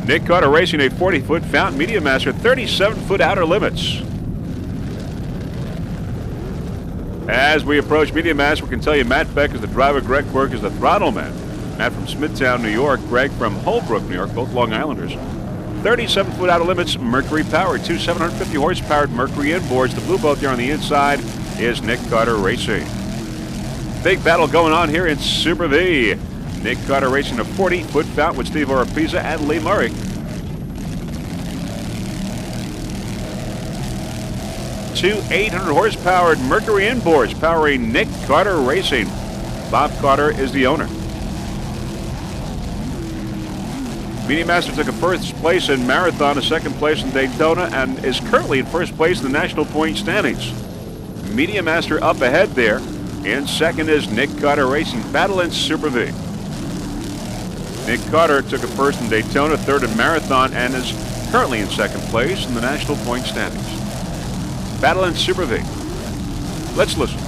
Nick Carter Racing, a 40-foot fountain. Media Master, 37-foot outer limits. As we approach Media Master, we can tell you Matt Beck is the driver, Greg Burke is the throttle man. Matt from Smithtown, New York, Greg from Holbrook, New York, both Long Islanders. 37-foot outer limits, Mercury powered, two 750 horsepower Mercury inboards. The blue boat there on the inside is Nick Carter Racing. Big battle going on here in Super V. Nick Carter Racing, a 40-foot fountain with Steve Oropesa and Lee Murray. Two 800 horsepower Mercury inboards powering Nick Carter Racing. Bob Carter is the owner. Media Master took a first place in Marathon, a second place in Daytona, and is currently in first place in the national point standings. Media Master up ahead there. In second is Nick Carter Racing. Battle in Super V. Nick Carter took a first in Daytona, third in Marathon, and is currently in second place in the national point standings. Battle in Super V. Let's listen.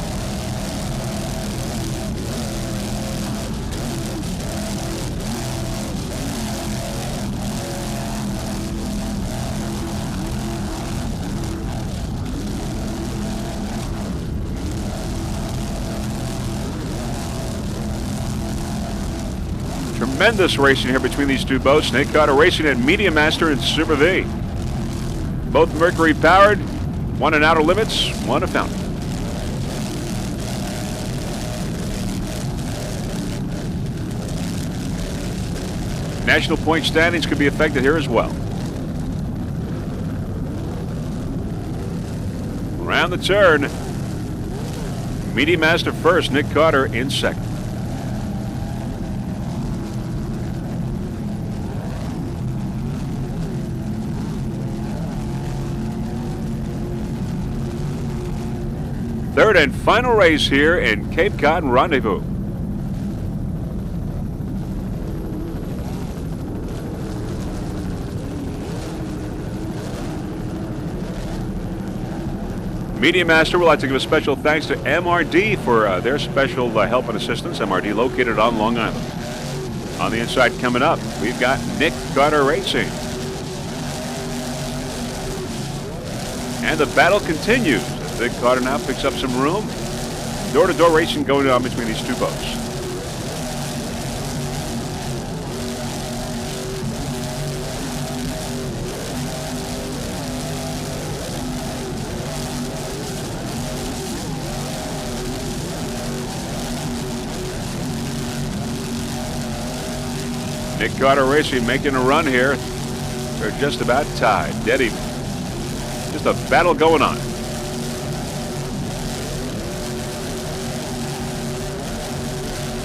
Tremendous racing here between these two boats. Nick Carter Racing and Media Master in Super V. Both Mercury powered, one in outer limits, one a fountain. National point standings could be affected here as well. Around the turn, Media Master first, Nick Carter in second. Third and final race here in Cape Cod Rendezvous. Media Master would like to give a special thanks to MRD for their special help and assistance. MRD located on Long Island. On the inside coming up, we've got Nick Carter Racing. And the battle continues. Nick Carter now picks up some room. Door-to-door racing going on between these two boats. Nick Carter Racing making a run here. They're just about tied, dead even. Just a battle going on.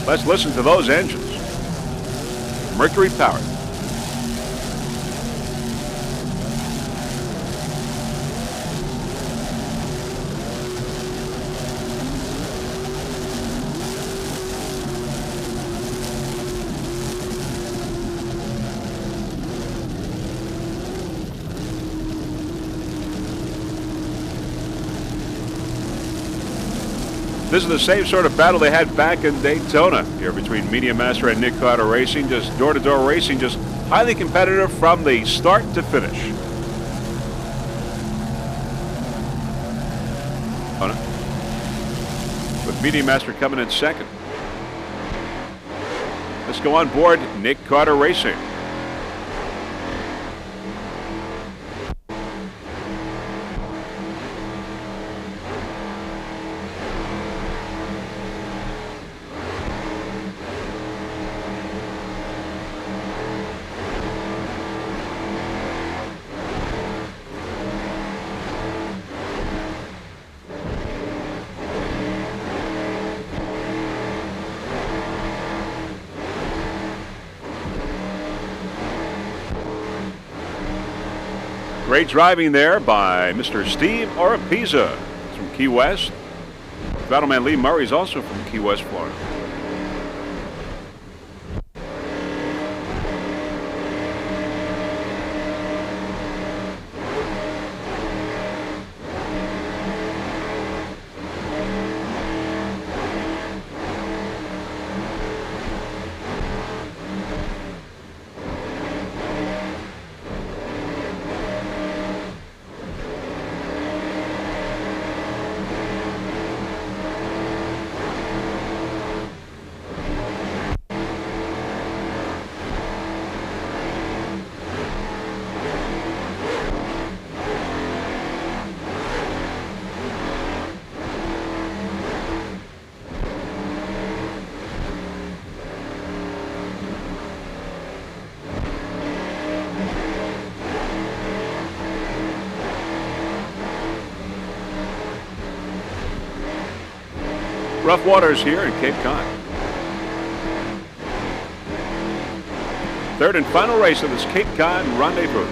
Let's listen to those engines. Mercury powered. This is the same sort of battle they had back in Daytona here between Media Master and Nick Carter Racing. Just door-to-door racing, just highly competitive from the start to finish. With Media Master coming in second. Let's go on board Nick Carter Racing. Great driving there by Mr. Steve Oropesa from Key West. Battleman Lee Murray is also from Key West, Florida. Rough waters here in Cape Cod. Third and final race of this Cape Cod Rendezvous.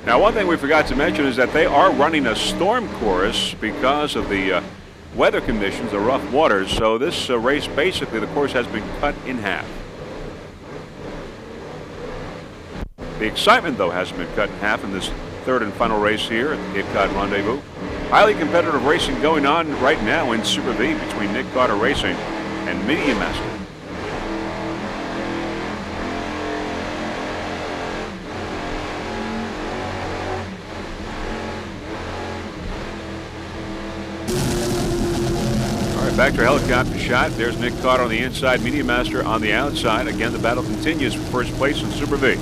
Now, one thing we forgot to mention is that they are running a storm course because of the weather conditions, the rough waters. So this race, basically, the course has been cut in half. The excitement, though, hasn't been cut in half in this third and final race here at the Cape Cod Rendezvous. Highly competitive racing going on right now in Super V between Nick Carter Racing and Media Master. Back to helicopter shot. There's Nick Carter on the inside, Media Master on the outside. Again, the battle continues for first place in Super V.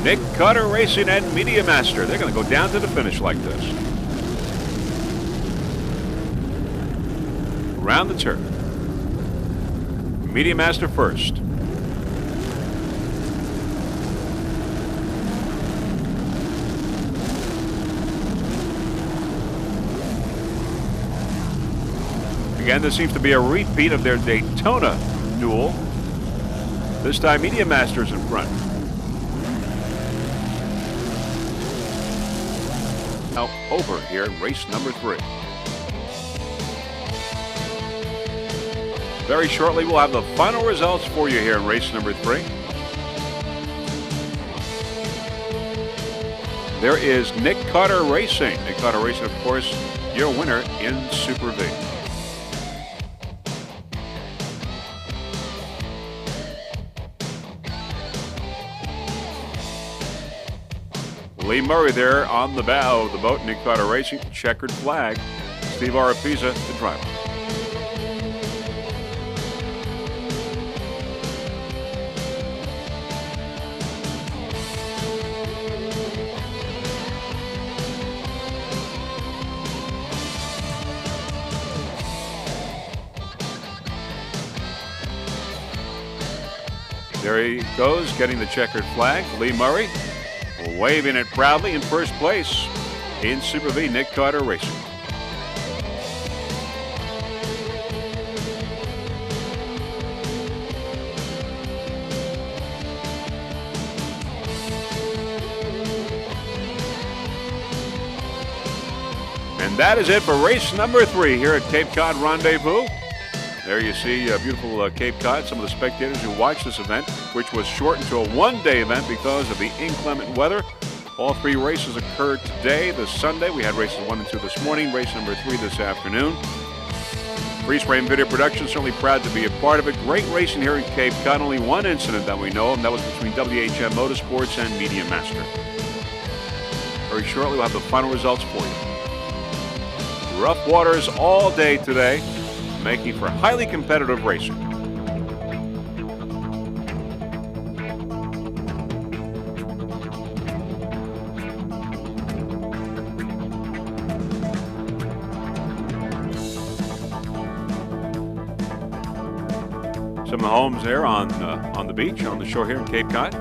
Nick Carter Racing and Media Master. They're going to go down to the finish like this. Around the turn. Media Master first. Again, this seems to be a repeat of their Daytona duel. This time, Media Master's in front. Now over here in race number 3. Very shortly, we'll have the final results for you here in race number 3. There is Nick Carter Racing. Nick Carter Racing, of course, your winner in Super V. Lee Murray there on the bow of the boat. Nick Carter Racing, checkered flag. Steve Arapiza, the driver. There he goes, getting the checkered flag. Lee Murray waving it proudly in first place in Super V, Nick Carter Racing. And that is it for race number 3 here at Cape Cod Rendezvous. There you see beautiful Cape Cod. Some of the spectators who watched this event, which was shortened to a one-day event because of the inclement weather. All 3 races occurred today, this Sunday. We had races 1 and 2 this morning, race number 3 this afternoon. Freeze Frame Video Production, certainly proud to be a part of it. Great racing here in Cape Cod. Only one incident that we know of, and that was between WHM Motorsports and Media Master. Very shortly, we'll have the final results for you. Rough waters all day today, making for highly competitive racing. Some of the homes there on the beach, on the shore here in Cape Cod.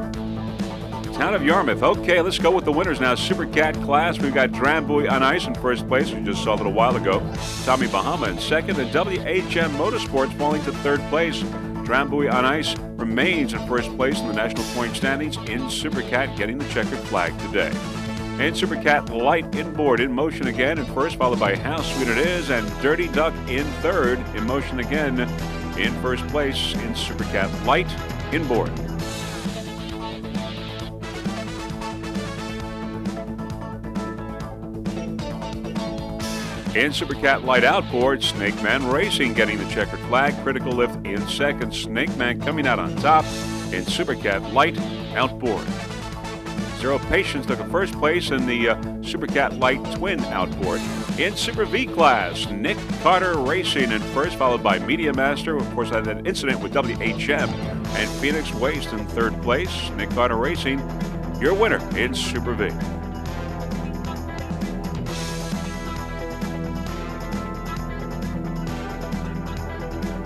Town of Yarmouth. Okay, let's go with the winners now. Super Cat class. We've got Drambuie on Ice in first place. We just saw a little while ago. Tommy Bahama in second. And WHM Motorsports falling to third place. Drambuie on Ice remains in first place in the national point standings in Super Cat, getting the checkered flag today. And Super Cat Light inboard in motion again in first, followed by How Sweet It Is, and Dirty Duck in third, in motion again in first place in Super Cat Light inboard. In Super Cat Light outboard, Snake Man Racing getting the checkered flag. Critical Lift in second. Snake Man coming out on top in Super Cat Light outboard. Zero Patience took a first place in the Super Cat Light Twin outboard. In Super V class, Nick Carter Racing in first, followed by Media Master. Of course, had an incident with WHM. And Phoenix Waste in third place. Nick Carter Racing, your winner in Super V.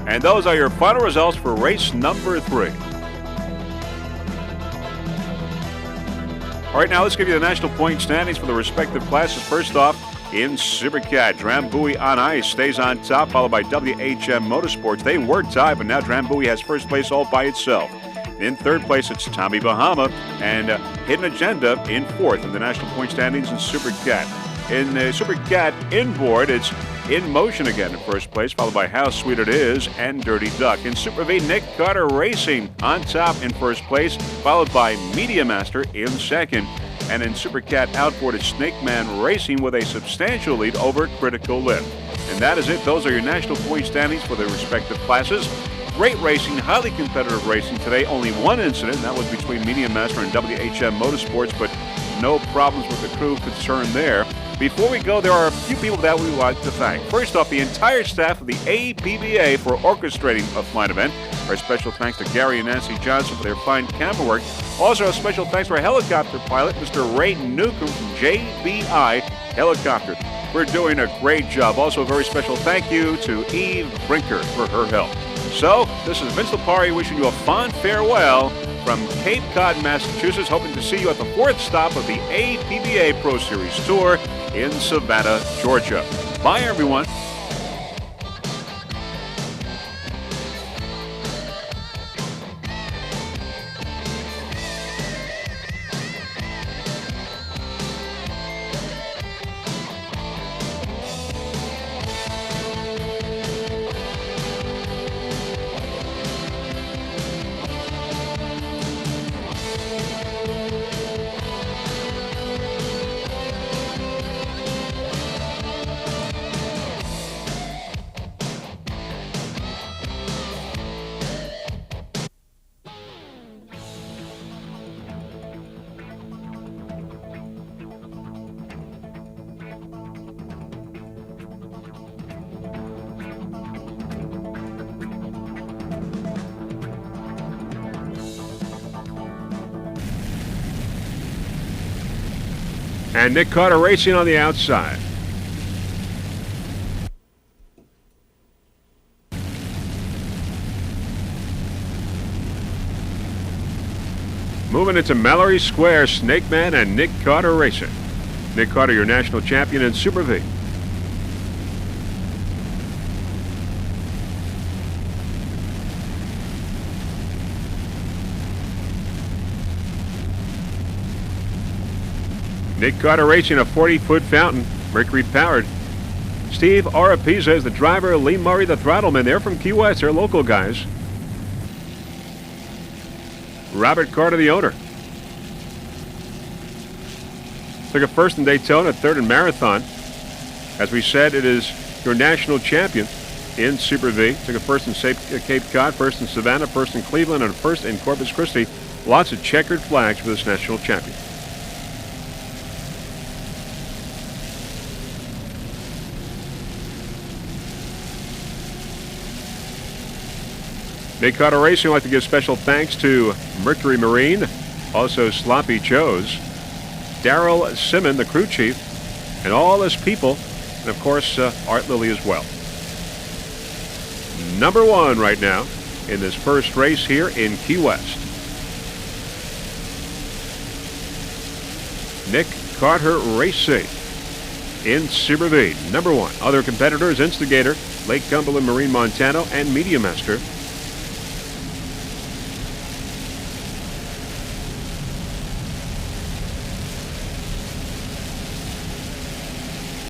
And those are your final results for race number 3. All right, now let's give you the national point standings for the respective classes. First off, in Super Cat, Drambuie on ice stays on top, followed by WHM Motorsports. They were tied, but now Drambuie has first place all by itself. In third place, it's Tommy Bahama and Hidden Agenda in fourth in the national point standings in Super Cat. In Super Cat inboard, it's In Motion again in first place, followed by How Sweet It Is and Dirty Duck. In Super V, Nick Carter Racing on top in first place, followed by Media Master in second. And in Super Cat outboard, it's Snake Man Racing with a substantial lead over Critical Lift. And that is it. Those are your national point standings for their respective classes. Great racing, highly competitive racing today. Only one incident, and that was between Media Master and WHM Motorsports, but no problems with the crew concerned there. Before we go, there are a few people that we would like to thank. First off, the entire staff of the APBA for orchestrating a fine event. Our special thanks to Gary and Nancy Johnson for their fine camera work. Also, a special thanks to our helicopter pilot, Mr. Ray Newcomb from JBI Helicopter, for doing a great job. Also, a very special thank you to Eve Brinker for her help. So, this is Vince Lipari wishing you a fond farewell from Cape Cod, Massachusetts, hoping to see you at the fourth stop of the APBA Pro Series Tour in Savannah, Georgia. Bye, everyone. And Nick Carter Racing on the outside. Moving into Mallory Square, Snake Man and Nick Carter Racing. Nick Carter, your national champion in Super V. Nick Carter Racing, a 40-foot fountain, Mercury-powered. Steve Arapiza is the driver. Lee Murray, the throttleman. They're from Key West. They're local guys. Robert Carter, the owner. Took a first in Daytona, third in Marathon. As we said, it is your national champion in Super V. Took a first in Cape Cod, first in Savannah, first in Cleveland, and first in Corpus Christi. Lots of checkered flags for this national champion. Nick Carter Racing would like to give special thanks to Mercury Marine, also Sloppy Joe's, Daryl Simon, the crew chief, and all his people, and of course Art Lilly as well. Number one right now in this first race here in Key West. Nick Carter Racing in Super V, number one. Other competitors, Instigator, Lake Cumberland Marine Montano, and Media Master.